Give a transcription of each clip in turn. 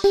To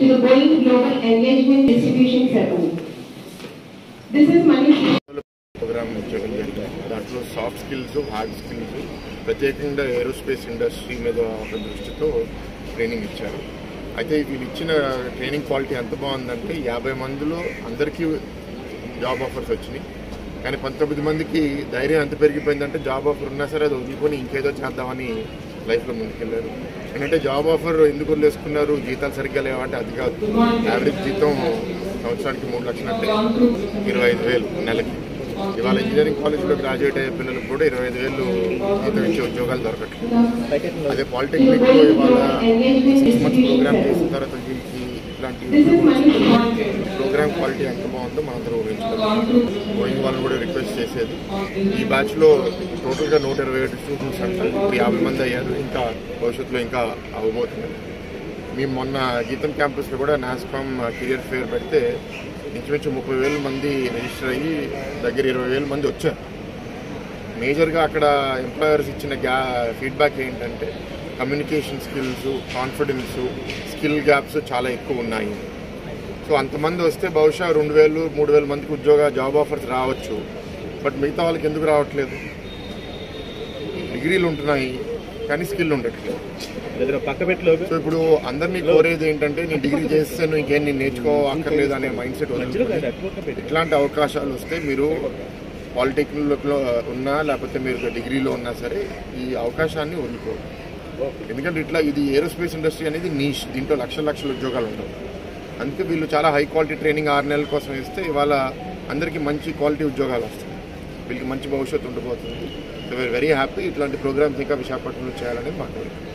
the Boeing Global Engagement Distribution Ceremony. This is Manish. Program చేయడం జరిగింది. దాంట్లో soft skills, hard skills, ప్రత్యేకంగా aerospace industry మీద ఒక దృష్టితో ట్రైనింగ్ ఇచ్చారు. అయితే వీళ్ళు ఇచ్చిన ట్రైనింగ్ క్వాలిటీ ఎంత బాగుందంటే 50 మందిలో అందరికీ జాబ్ ఆఫర్స్ వచ్చినాయి. కానీ 19 మందికి ధైర్యం ఎంత పెరిగిపోయిందంటే జాబ్ ఆఫర్ ఉన్నా సరే అది వదులుకొని ఇంకేదో చేద్దామని లైఫ్లో ముందుకెళ్ళారు. ఏంటంటే జాబ్ ఆఫర్ ఎందుకు వదిలేసుకున్నారు, జీతాలు సరిగ్గా లేవంటే అది కాదు. యావరేజ్ జీతం సంవత్సరానికి 3 లక్షలు అంటే 25,000 నెలకి. ఇవాళ ఇంజనీరింగ్ కాలేజ్లో గ్రాడ్యుయేట్ అయ్యే పిల్లలకు కూడా 25,000 జీతం ఇచ్చే ఉద్యోగాలు దొరకట్లేదు. అదే పాలిటెక్నిక్లో ఇవాళ 6 మంత్స్ ప్రోగ్రామ్ చేసిన తర్వాత ఇట్లాంటి ప్రోగ్రామ్ క్వాలిటీ ఎంత బాగుందో మనందరూ ఊహించుకోవాలి. గోయింగ్ వాళ్ళని కూడా రిక్వెస్ట్ చేసేది, ఈ బ్యాచ్లో టోటల్గా 127 స్టూడెంట్స్ అంటారు. ఇప్పుడు 50 మంది అయ్యారు. ఇంకా భవిష్యత్తులో ఇంకా అవ్వబోతుంది. మేము మొన్న గీతం క్యాంపస్లో కూడా నాస్కామ్ కెరియర్ ఫేర్ పెడితే ఇంచుమించు 30,000 మంది రిజిస్టర్ అయ్యి దగ్గర 20,000 మంది వచ్చారు. మేజర్గా అక్కడ ఎంప్లాయర్స్ ఇచ్చిన ఫీడ్బ్యాక్ ఏంటంటే communication skills, confidence, skill gaps చాలా ఎక్కువ ఉన్నాయి. సో అంతమంది వస్తే బహుశా 2,000, 3,000 మందికి జాబ్ ఆఫర్స్ రావచ్చు. బట్ మిగతా వాళ్ళకి ఎందుకు రావట్లేదు? డిగ్రీలు ఉంటున్నాయి కానీ స్కిల్ ఉండట్లేదు. సో ఇప్పుడు అందరినీ కోరేది ఏంటంటే నేను డిగ్రీ చేస్తే నువ్వు ఇంకేం నేను నేర్చుకో అక్కర్లేదు అనే మైండ్ సెట్ వస్తుంది. ఇట్లాంటి అవకాశాలు వస్తే మీరు పాలిటెక్నిక్లో ఉన్నా లేకపోతే మీరు డిగ్రీలో ఉన్నా సరే ఈ అవకాశాన్ని వదులుకోరు. ఎందుకంటే ఇది ఏరోస్పేస్ ఇండస్ట్రీ అనేది నీష్, దీంట్లో లక్షల ఉద్యోగాలు ఉండవు. అందుకే వీళ్ళు చాలా హై క్వాలిటీ ట్రైనింగ్ 6 నెలల కోసం ఇస్తే ఇవాళ అందరికీ మంచి క్వాలిటీ ఉద్యోగాలు వస్తాయి. వీళ్ళకి మంచి భవిష్యత్తు ఉండబోతుంది. So we are very happy. ఇట్లాంటి ప్రోగ్రామ్స్ ఇంకా విశాఖపట్నంలో చేయాలని మాట్లాడుతున్నాం.